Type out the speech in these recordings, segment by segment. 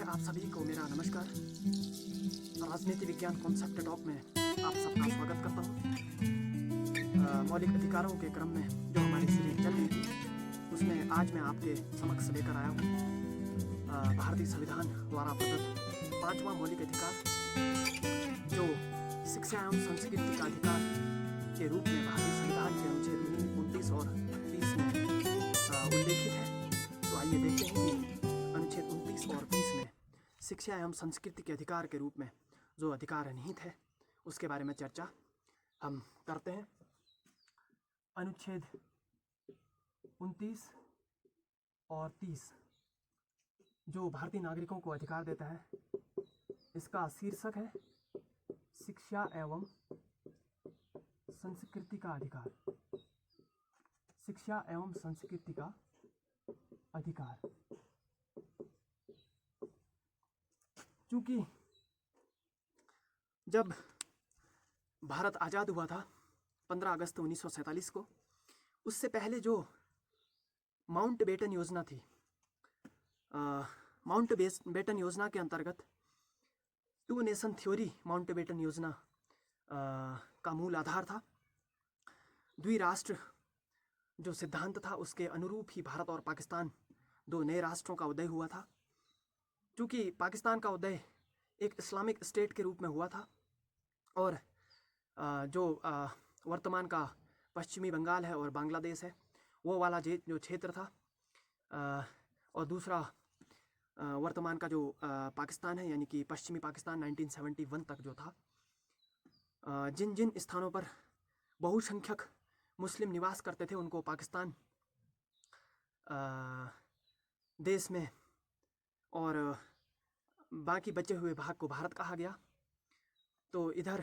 आप सभी को मेरा नमस्कार। राजनीति विज्ञान कॉन्सेप्ट टॉक में आप सबका स्वागत करता हूँ। मौलिक अधिकारों के क्रम में जो हमारी सीरीज चल रही थी उसमें आज मैं आपके समक्ष लेकर आया हूँ भारतीय संविधान द्वारा प्रदत्त 5वां मौलिक अधिकार जो शिक्षा एवं संस्कृति का अधिकार के रूप में भारतीय संविधान के अनुच्छेद 29 और 30 में उल्लेखित है। तो आइए देखते हैं कि अनुच्छेद 29 और 30 में शिक्षा एवं संस्कृति के अधिकार के रूप में जो अधिकार निहित है उसके बारे में चर्चा हम करते हैं। अनुच्छेद 29 और 30 जो भारतीय नागरिकों को अधिकार देता है, इसका शीर्षक है शिक्षा एवं संस्कृति का अधिकार। शिक्षा एवं संस्कृति का अधिकार। चूंकि जब भारत आज़ाद हुआ था 15 अगस्त 1947 को, उससे पहले जो माउंटबेटन योजना थी, माउंटबेटन योजना के अंतर्गत टू नेशन थ्योरी माउंटबेटन योजना का मूल आधार था। द्विराष्ट्र जो सिद्धांत था उसके अनुरूप ही भारत और पाकिस्तान दो नए राष्ट्रों का उदय हुआ था। चूँकि पाकिस्तान का उदय एक इस्लामिक स्टेट के रूप में हुआ था और जो वर्तमान का पश्चिमी बंगाल है और बांग्लादेश है वो वाला जो क्षेत्र था, और दूसरा वर्तमान का जो पाकिस्तान है यानी कि पश्चिमी पाकिस्तान 1971 तक जो था, जिन जिन स्थानों पर बहुसंख्यक मुस्लिम निवास करते थे उनको पाकिस्तान देश में और बाकी बचे हुए भाग को भारत कहा गया। तो इधर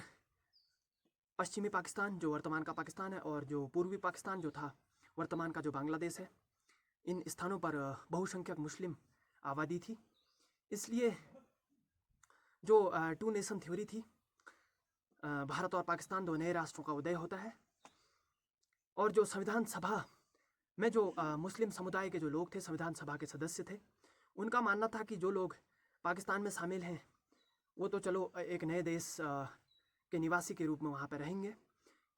पश्चिमी पाकिस्तान जो वर्तमान का पाकिस्तान है और जो पूर्वी पाकिस्तान जो था वर्तमान का जो बांग्लादेश है, इन स्थानों पर बहुसंख्यक मुस्लिम आबादी थी। इसलिए जो टू नेशन थ्योरी थी, भारत और पाकिस्तान दो नए राष्ट्रों का उदय होता है। और जो संविधान सभा में जो मुस्लिम समुदाय के जो लोग थे, संविधान सभा के सदस्य थे, उनका मानना था कि जो लोग पाकिस्तान में शामिल हैं वो तो चलो एक नए देश के निवासी के रूप में वहाँ पर रहेंगे,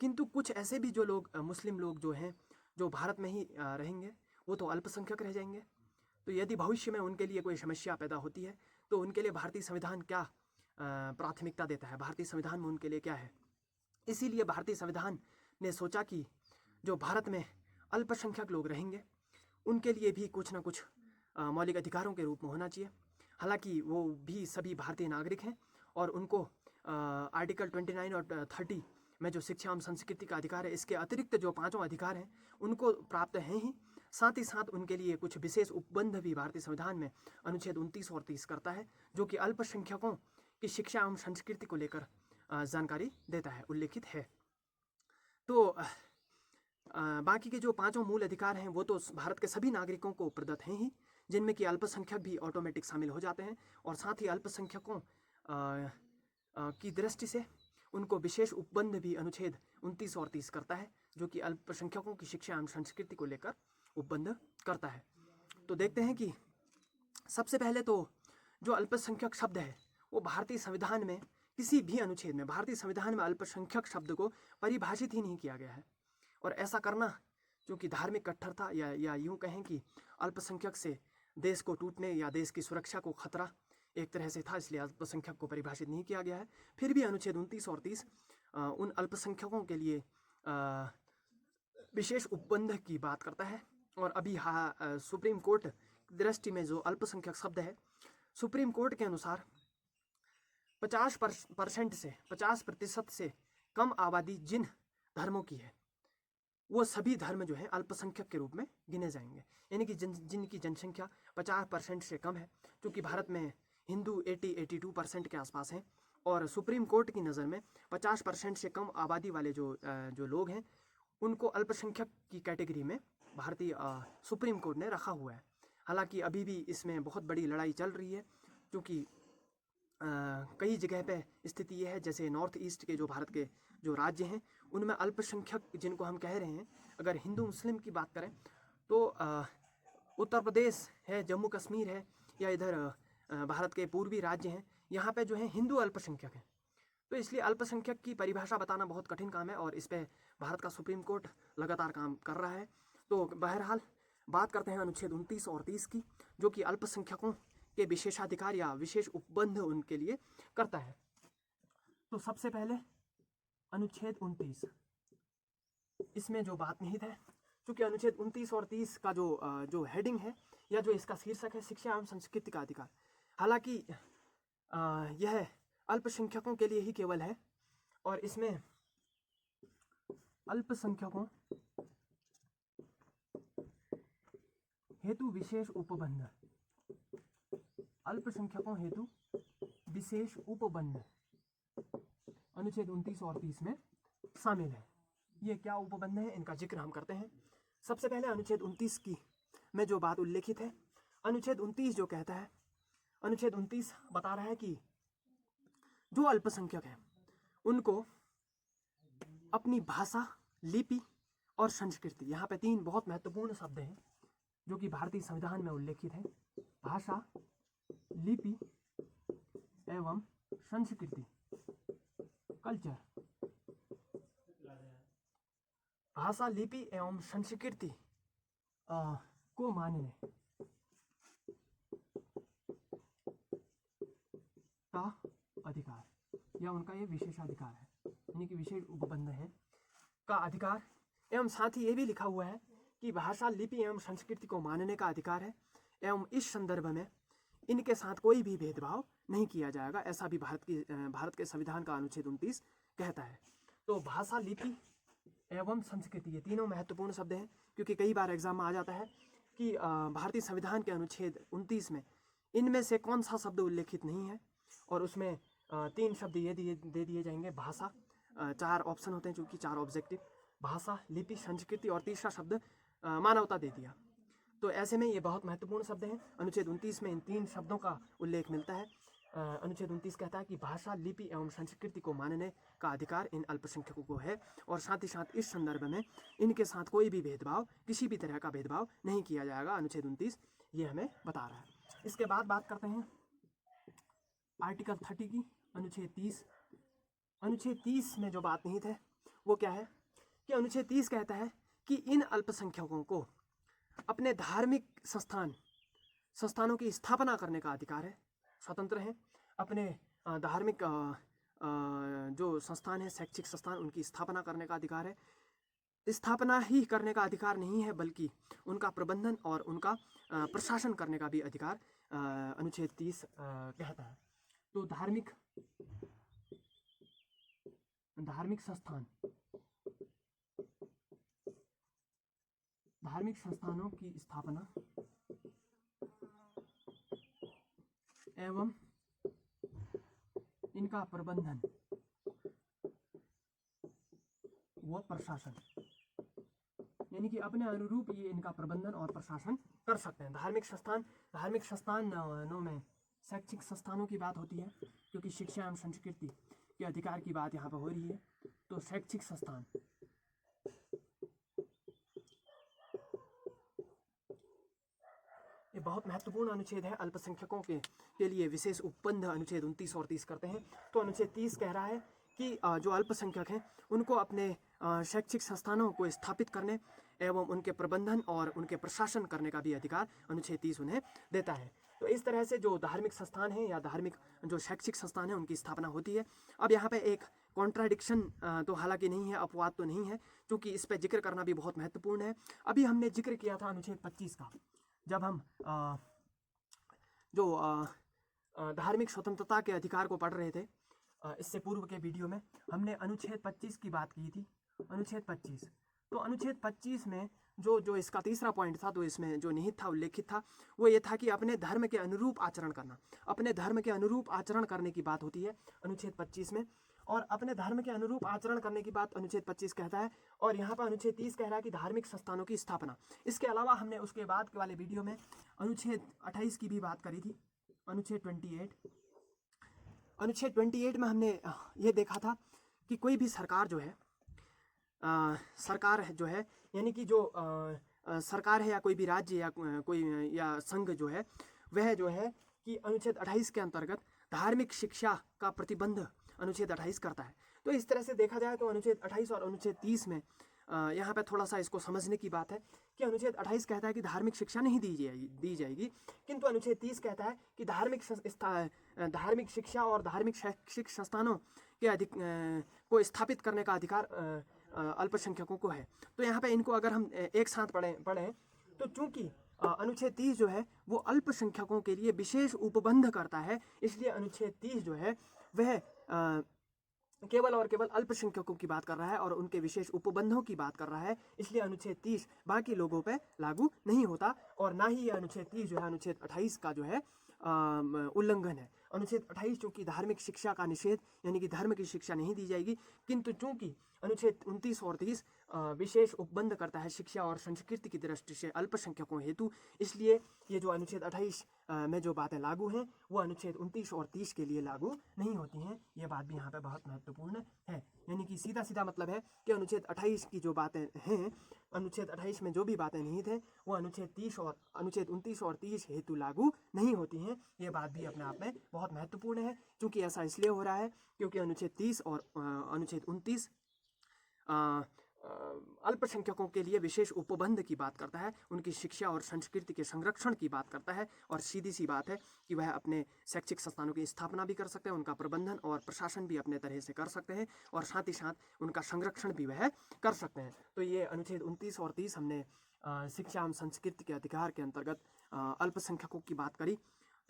किंतु कुछ ऐसे भी जो लोग मुस्लिम लोग जो हैं जो भारत में ही रहेंगे वो तो अल्पसंख्यक रह जाएंगे। तो यदि भविष्य में उनके लिए कोई समस्या पैदा होती है तो उनके लिए भारतीय संविधान क्या प्राथमिकता देता है, भारतीय संविधान में उनके लिए क्या है। इसीलिए भारतीय संविधान ने सोचा कि जो भारत में अल्पसंख्यक लोग रहेंगे उनके लिए भी कुछ ना कुछ मौलिक अधिकारों के रूप में होना चाहिए। हालांकि वो भी सभी भारतीय नागरिक हैं और उनको आर्टिकल 29 और 30 में जो शिक्षा एवं संस्कृति का अधिकार है, इसके अतिरिक्त जो पांचों अधिकार हैं उनको प्राप्त हैं ही। साथ ही साथ उनके लिए कुछ विशेष उपबंध भी भारतीय संविधान में अनुच्छेद 29 और 30 करता है, जो कि अल्पसंख्यकों की शिक्षा एवं संस्कृति को लेकर जानकारी देता है, उल्लेखित है। तो बाकी के जो पांचों मूल अधिकार हैं वो तो भारत के सभी नागरिकों को प्रदत्त हैं ही, जिनमें कि अल्पसंख्यक भी ऑटोमेटिक शामिल हो जाते हैं। और साथ ही अल्पसंख्यकों की दृष्टि से उनको विशेष उपबंध भी अनुच्छेद 29 और 30 करता है, जो कि अल्पसंख्यकों की शिक्षा एवं संस्कृति को लेकर उपबंध करता है। तो देखते हैं कि सबसे पहले तो जो अल्पसंख्यक शब्द है वो भारतीय संविधान में किसी भी अनुच्छेद में, भारतीय संविधान में अल्पसंख्यक शब्द को परिभाषित ही नहीं किया गया है। और ऐसा करना जो कि धार्मिक कट्टरता या यूँ कहें कि अल्पसंख्यक से देश को टूटने या देश की सुरक्षा को खतरा एक तरह से था, इसलिए अल्पसंख्यक को परिभाषित नहीं किया गया है। फिर भी अनुच्छेद 29 और 30 उन अल्पसंख्यकों के लिए विशेष उपबंध की बात करता है। और अभी सुप्रीम कोर्ट की दृष्टि में जो अल्पसंख्यक शब्द है, सुप्रीम कोर्ट के अनुसार 50% से कम आबादी जिन धर्मों की है वो सभी धर्म जो है अल्पसंख्यक के रूप में गिने जाएंगे, यानी कि जिनकी जनसंख्या 50% से कम है। क्योंकि भारत में हिंदू 82% के आसपास हैं और सुप्रीम कोर्ट की नज़र में 50% से कम आबादी वाले जो लोग हैं उनको अल्पसंख्यक की कैटेगरी में भारतीय सुप्रीम कोर्ट ने रखा हुआ है। हालांकि अभी भी इसमें बहुत बड़ी लड़ाई चल रही है, क्योंकि कई जगह पे स्थिति ये है, जैसे नॉर्थ ईस्ट के जो भारत के जो राज्य हैं उनमें अल्पसंख्यक जिनको हम कह रहे हैं, अगर हिंदू मुस्लिम की बात करें तो उत्तर प्रदेश है, जम्मू कश्मीर है, या इधर भारत के पूर्वी राज्य हैं, यहाँ पे जो है हिंदू अल्पसंख्यक हैं। तो इसलिए अल्पसंख्यक की परिभाषा बताना बहुत कठिन काम है और इस पर भारत का सुप्रीम कोर्ट लगातार काम कर रहा है। तो बहरहाल बात करते हैं अनुच्छेद 29 और 30 की, जो कि अल्पसंख्यकों के विशेषाधिकार या विशेष उपबंध उनके लिए करता है। तो सबसे पहले अनुच्छेद 29, इसमें जो बात निहित है, क्योंकि अनुच्छेद 29 और 30 का जो हेडिंग है या जो इसका शीर्षक है शिक्षा एवं संस्कृति का अधिकार, हालांकि यह अल्पसंख्यकों के लिए ही केवल है और इसमें अल्पसंख्यकों हेतु विशेष उपबंध, अल्पसंख्यकों हेतु विशेष उपबंध अनुच्छेद 29 और 30 में शामिल है। ये क्या उपबंध है, इनका जिक्र हम करते हैं। सबसे पहले अनुच्छेद 29 की में जो बात उल्लेखित है, अनुच्छेद 29 जो कहता है, अनुच्छेद 29 बता रहा है कि जो अल्पसंख्यक हैं उनको अपनी भाषा, लिपि और संस्कृति, यहाँ पे 3 बहुत महत्वपूर्ण शब्द हैं जो कि भारतीय संविधान में उल्लेखित है, भाषा, लिपि एवं संस्कृति, कल्चर, भाषा, लिपि एवं संस्कृति को मानने का अधिकार या उनका ये विशेषाधिकार है, यानी कि विशेष उपबंध है का अधिकार। एवं साथ ही ये भी लिखा हुआ है कि भाषा, लिपि एवं संस्कृति को मानने का अधिकार है एवं इस संदर्भ में इनके साथ कोई भी भेदभाव नहीं किया जाएगा, ऐसा भी भारत के संविधान का अनुच्छेद 29 कहता है। तो भाषा, लिपि एवं संस्कृति, ये तीनों महत्वपूर्ण शब्द हैं, क्योंकि कई बार एग्जाम में आ जाता है कि भारतीय संविधान के अनुच्छेद 29 में इनमें से कौन सा शब्द उल्लेखित नहीं है, और उसमें 3 शब्द ये दे दिए जाएंगे। भाषा, 4 ऑप्शन होते हैं चूँकि 4 ऑब्जेक्टिव, भाषा, लिपि, संस्कृति और तीसरा शब्द मानवता दे दिया। तो ऐसे में ये बहुत महत्वपूर्ण शब्द हैं। अनुच्छेद 29 में इन 3 शब्दों का उल्लेख मिलता है। अनुच्छेद 29 कहता है कि भाषा, लिपि एवं संस्कृति को मानने का अधिकार इन अल्पसंख्यकों को है, और साथ ही साथ इस संदर्भ में इनके साथ कोई भी भेदभाव, किसी भी तरह का भेदभाव नहीं किया जाएगा। अनुच्छेद 29 ये हमें बता रहा है। इसके बाद बात करते हैं आर्टिकल 30 की, अनुच्छेद 30। अनुच्छेद 30 में जो बात निहित है वो क्या है कि अनुच्छेद 30 कहता है कि इन अल्पसंख्यकों को अपने धार्मिक संस्थानों की स्थापना करने का अधिकार है, स्वतंत्र हैं। अपने धार्मिक जो संस्थान है, शैक्षिक संस्थान, उनकी स्थापना करने का अधिकार है। स्थापना ही करने का अधिकार नहीं है, बल्कि उनका प्रबंधन और उनका प्रशासन करने का भी अधिकार अनुच्छेद 30 कहता है। तो धार्मिक संस्थानों की स्थापना एवं इनका प्रबंधन व प्रशासन, यानी कि अपने अनुरूप ये इनका प्रबंधन और प्रशासन कर सकते हैं। धार्मिक संस्थानों में शैक्षिक संस्थानों की बात होती है, क्योंकि शिक्षा एवं संस्कृति के अधिकार की बात यहाँ पर हो रही है। तो शैक्षिक संस्थान, ये बहुत महत्वपूर्ण अनुच्छेद है। अल्पसंख्यकों के लिए विशेष उपबंध अनुच्छेद 29 और 30 करते हैं। तो अनुच्छेद 30 कह रहा है कि जो अल्पसंख्यक हैं उनको अपने शैक्षिक संस्थानों को स्थापित करने एवं उनके प्रबंधन और उनके प्रशासन करने का भी अधिकार अनुच्छेद 30 उन्हें देता है। तो इस तरह से जो धार्मिक संस्थान है या धार्मिक जो शैक्षिक संस्थान है उनकी स्थापना होती है। अब यहाँ पे एक कॉन्ट्राडिक्शन तो हालांकि नहीं है, अपवाद तो नहीं है, क्योंकि इस पर जिक्र करना भी बहुत महत्वपूर्ण है। अभी हमने जिक्र किया था अनुच्छेद 25 का, जब हम धार्मिक स्वतंत्रता के अधिकार को पढ़ रहे थे। इससे पूर्व के वीडियो में हमने अनुच्छेद 25 की बात की थी। अनुच्छेद 25, तो अनुच्छेद 25 में जो इसका तीसरा पॉइंट था, तो इसमें जो निहित था, उल्लेखित था, वो ये था कि अपने धर्म के अनुरूप आचरण करना। अपने धर्म के अनुरूप आचरण करने की बात होती है अनुच्छेद 25 में, और अपने धर्म के अनुरूप आचरण करने की बात अनुच्छेद 25 कहता है। और यहाँ पर अनुच्छेद 30 कह रहा है कि धार्मिक संस्थानों की स्थापना। इसके अलावा हमने उसके बाद वाले वीडियो में अनुच्छेद 28 की भी बात करी थी। अनुच्छेद 28 में हमने ये देखा था कि कोई भी सरकार जो है यानी कि जो सरकार है या कोई भी राज्य या कोई या संघ जो है, वह जो है कि अनुच्छेद 28 के अंतर्गत धार्मिक शिक्षा का प्रतिबंध अनुच्छेद 28 करता है। तो इस तरह से देखा जाए तो अनुच्छेद 28 और अनुच्छेद 30 में यहाँ पर थोड़ा सा इसको समझने की बात है कि अनुच्छेद 28 कहता है कि धार्मिक शिक्षा नहीं दी जाएगी, किंतु अनुच्छेद 30 कहता है कि धार्मिक शिक्षा और धार्मिक शैक्षिक संस्थानों के को स्थापित करने का अधिकार अल्पसंख्यकों को है। तो यहाँ पे इनको अगर हम एक साथ पढ़ें तो चूंकि अनुच्छेद 30 जो है वो अल्पसंख्यकों के लिए विशेष उपबंध करता है, इसलिए अनुच्छेद 30 जो है वह केवल और केवल अल्पसंख्यकों की बात कर रहा है और उनके विशेष उपबंधों की बात कर रहा है। इसलिए अनुच्छेद 30 बाकी लोगों पे लागू नहीं होता और ना ही ये अनुच्छेद 30 जो है अनुच्छेद 28 का जो है उल्लंघन है। अनुच्छेद 28 चूंकि धार्मिक शिक्षा का निषेध यानी कि धर्म की शिक्षा नहीं दी जाएगी, किंतु चूंकि अनुच्छेद 29 और 30 विशेष उपबंध करता है शिक्षा और संस्कृति की दृष्टि से अल्पसंख्यकों हेतु, इसलिए ये जो अनुच्छेद 28 में जो बातें लागू हैं वो अनुच्छेद 29 और 30 के लिए लागू नहीं होती हैं। ये बात भी यहाँ पे बहुत महत्वपूर्ण है। यानी कि सीधा सीधा मतलब है कि अनुच्छेद 28 की जो बातें हैं, अनुच्छेद 28 में जो भी बातें निहित हैं वो अनुच्छेद 29 और 30 हेतु लागू नहीं होती हैं। ये बात भी अपने आप में बहुत महत्वपूर्ण है, क्योंकि ऐसा इसलिए हो रहा है क्योंकि अनुच्छेद 30 और अनुच्छेद 29 अल्पसंख्यकों के लिए विशेष उपबंध की बात करता है, उनकी शिक्षा और संस्कृति के संरक्षण की बात करता है और सीधी सी बात है कि वह अपने शैक्षिक संस्थानों की स्थापना भी कर सकते हैं, उनका प्रबंधन और प्रशासन भी अपने तरह से कर सकते हैं और साथ ही साथ उनका संरक्षण भी वह कर सकते हैं। तो ये अनुच्छेद 29 और 30 हमने शिक्षा एवं संस्कृति के अधिकार के अंतर्गत अल्पसंख्यकों की बात करी,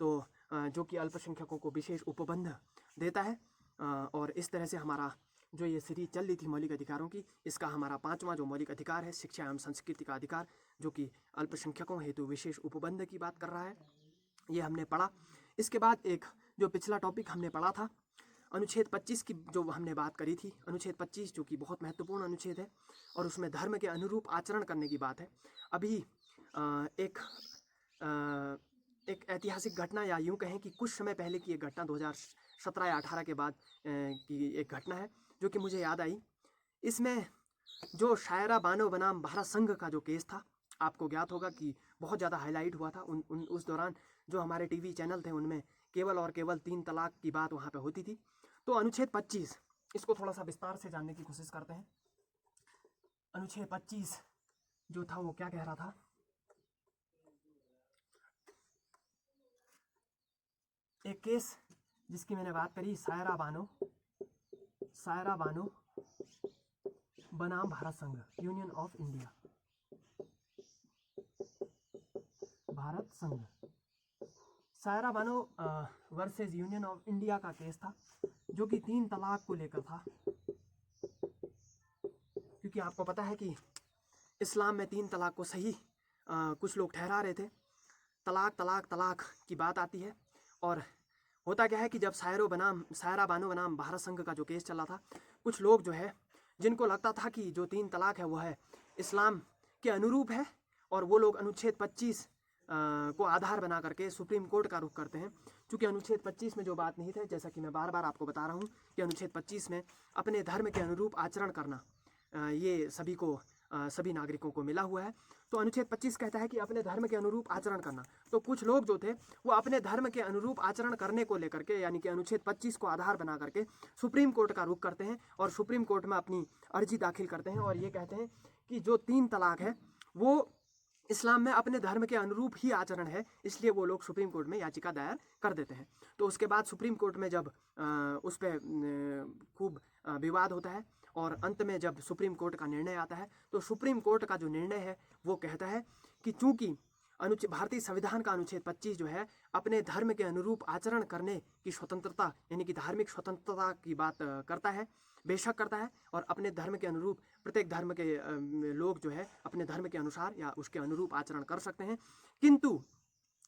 तो जो कि अल्पसंख्यकों को विशेष उपबंध देता है। और इस तरह से हमारा जो ये सीरीज चल रही थी मौलिक अधिकारों की, इसका हमारा 5वां जो मौलिक अधिकार है शिक्षा एवं संस्कृति का अधिकार, जो कि अल्पसंख्यकों हेतु विशेष उपबंध की बात कर रहा है, ये हमने पढ़ा। इसके बाद एक जो पिछला टॉपिक हमने पढ़ा था अनुच्छेद 25 की जो हमने बात करी थी, अनुच्छेद 25 जो कि बहुत महत्वपूर्ण अनुच्छेद है और उसमें धर्म के अनुरूप आचरण करने की बात है। अभी एक ऐतिहासिक घटना या यूँ कहें कि कुछ समय पहले की एक घटना 2017 या 18 के बाद की एक घटना है जो कि मुझे याद आई। इसमें जो शायरा बानो बनाम भारत संघ का जो केस था, आपको ज्ञात होगा कि बहुत ज़्यादा हाईलाइट हुआ था। उस दौरान जो हमारे टीवी चैनल थे उनमें केवल और केवल 3 तलाक की बात वहाँ पे होती थी। तो अनुच्छेद 25 इसको थोड़ा सा विस्तार से जानने की कोशिश करते हैं। अनुच्छेद 25 जो था वो क्या कह रहा था, एक केस जिसकी मैंने बात करी, सायरा बानो बनाम भारत संघ, यूनियन ऑफ इंडिया, भारत संघ, Saira Bano versus union of India का केस था जो कि 3 तलाक को लेकर था। क्योंकि आपको पता है कि इस्लाम में 3 तलाक को सही कुछ लोग ठहरा रहे थे। तलाक की बात आती है और होता क्या है कि जब सायरा बानो बनाम भारत संघ का जो केस चला था, कुछ लोग जो है जिनको लगता था कि जो 3 तलाक है वो है इस्लाम के अनुरूप है और वो लोग अनुच्छेद 25 को आधार बना करके सुप्रीम कोर्ट का रुख करते हैं। क्योंकि अनुच्छेद 25 में जो बात नहीं है, जैसा कि मैं बार बार आपको बता रहा हूँ कि अनुच्छेद 25 में अपने धर्म के अनुरूप आचरण करना ये सभी नागरिकों को मिला हुआ है। तो अनुच्छेद 25 कहता है कि अपने धर्म के अनुरूप आचरण करना। तो कुछ लोग जो थे वो अपने धर्म के अनुरूप आचरण करने को लेकर के यानी कि अनुच्छेद 25 को आधार बना करके सुप्रीम कोर्ट का रुख करते हैं और सुप्रीम कोर्ट में अपनी अर्जी दाखिल करते हैं और ये कहते हैं कि जो 3 तलाक है वो इस्लाम में अपने धर्म के अनुरूप ही आचरण है, इसलिए वो लोग सुप्रीम कोर्ट में याचिका दायर कर देते हैं। तो उसके बाद सुप्रीम कोर्ट में जब उस पर खूब विवाद होता है और अंत में जब सुप्रीम कोर्ट का निर्णय आता है, तो सुप्रीम कोर्ट का जो निर्णय है वो कहता है कि चूंकि भारतीय संविधान का अनुच्छेद 25 जो है अपने धर्म के अनुरूप आचरण करने की स्वतंत्रता यानी कि धार्मिक स्वतंत्रता की बात करता है, बेशक करता है, और अपने धर्म के अनुरूप प्रत्येक धर्म के लोग जो है अपने धर्म के अनुसार या उसके अनुरूप आचरण कर सकते हैं। किंतु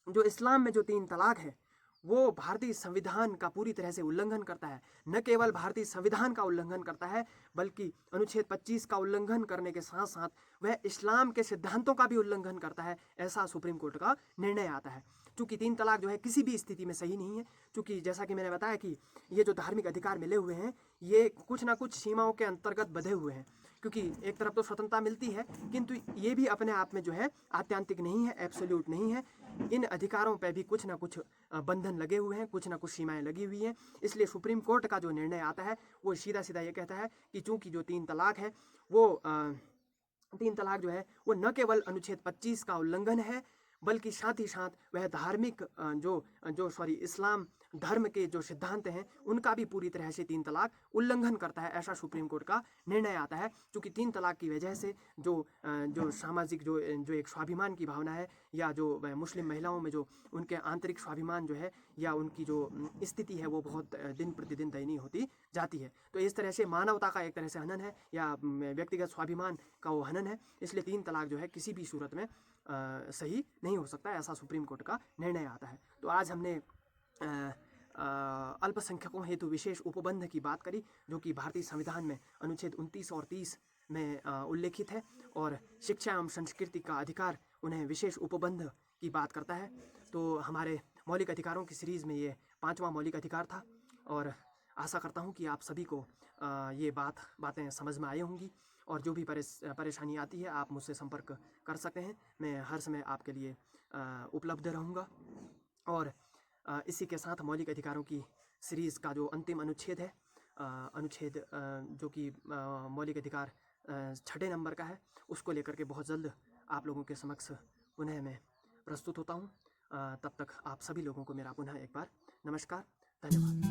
जो इस्लाम में जो 3 तलाक है वो भारतीय संविधान का पूरी तरह से उल्लंघन करता है। न केवल भारतीय संविधान का उल्लंघन करता है बल्कि अनुच्छेद 25 का उल्लंघन करने के साथ साथ वह इस्लाम के सिद्धांतों का भी उल्लंघन करता है, ऐसा सुप्रीम कोर्ट का निर्णय आता है। चूँकि 3 तलाक जो है किसी भी स्थिति में सही नहीं है, क्योंकि जैसा कि मैंने बताया कि ये जो धार्मिक अधिकार मिले हुए हैं ये कुछ ना कुछ सीमाओं के अंतर्गत बंधे हुए हैं, क्योंकि एक तरफ तो स्वतंत्रता मिलती है, किंतु ये भी अपने आप में जो है आत्यांतिक नहीं है, एब्सोल्यूट नहीं है। इन अधिकारों पे भी कुछ ना कुछ बंधन लगे हुए हैं, कुछ ना कुछ सीमाएं लगी हुई हैं। इसलिए सुप्रीम कोर्ट का जो निर्णय आता है वो सीधा सीधा ये कहता है कि चूंकि जो 3 तलाक है वो 3 तलाक जो है वो न केवल अनुच्छेद 25 का उल्लंघन है, बल्कि साथ ही साथ वह धार्मिक इस्लाम धर्म के जो सिद्धांत हैं उनका भी पूरी तरह से 3 तलाक उल्लंघन करता है, ऐसा सुप्रीम कोर्ट का निर्णय आता है। क्योंकि 3 तलाक की वजह से जो सामाजिक जो एक स्वाभिमान की भावना है, या जो मुस्लिम महिलाओं में जो उनके आंतरिक स्वाभिमान जो है, या उनकी जो स्थिति है वो बहुत दिन प्रतिदिन दयनीय होती जाती है। तो इस तरह से मानवता का एक तरह से हनन है, या व्यक्तिगत स्वाभिमान का वो हनन है। इसलिए 3 तलाक जो है किसी भी सूरत में सही नहीं हो सकता, ऐसा सुप्रीम कोर्ट का निर्णय आता है। तो आज हमने अल्पसंख्यकों हेतु विशेष उपबंध की बात करी, जो कि भारतीय संविधान में अनुच्छेद 29 और 30 में उल्लेखित है, और शिक्षा एवं संस्कृति का अधिकार उन्हें विशेष उपबंध की बात करता है। तो हमारे मौलिक अधिकारों की सीरीज़ में ये 5वां मौलिक अधिकार था, और आशा करता हूँ कि आप सभी को ये बातें समझ में आई होंगी, और जो भी परेशानी आती है आप मुझसे संपर्क कर सकते हैं। मैं हर समय आपके लिए उपलब्ध रहूँगा। और इसी के साथ मौलिक अधिकारों की सीरीज़ का जो अंतिम अनुच्छेद है, जो कि मौलिक अधिकार 6 नंबर का है, उसको लेकर के बहुत जल्द आप लोगों के समक्ष पुनः मैं प्रस्तुत होता हूँ। तब तक आप सभी लोगों को मेरा पुनः एक बार नमस्कार, धन्यवाद।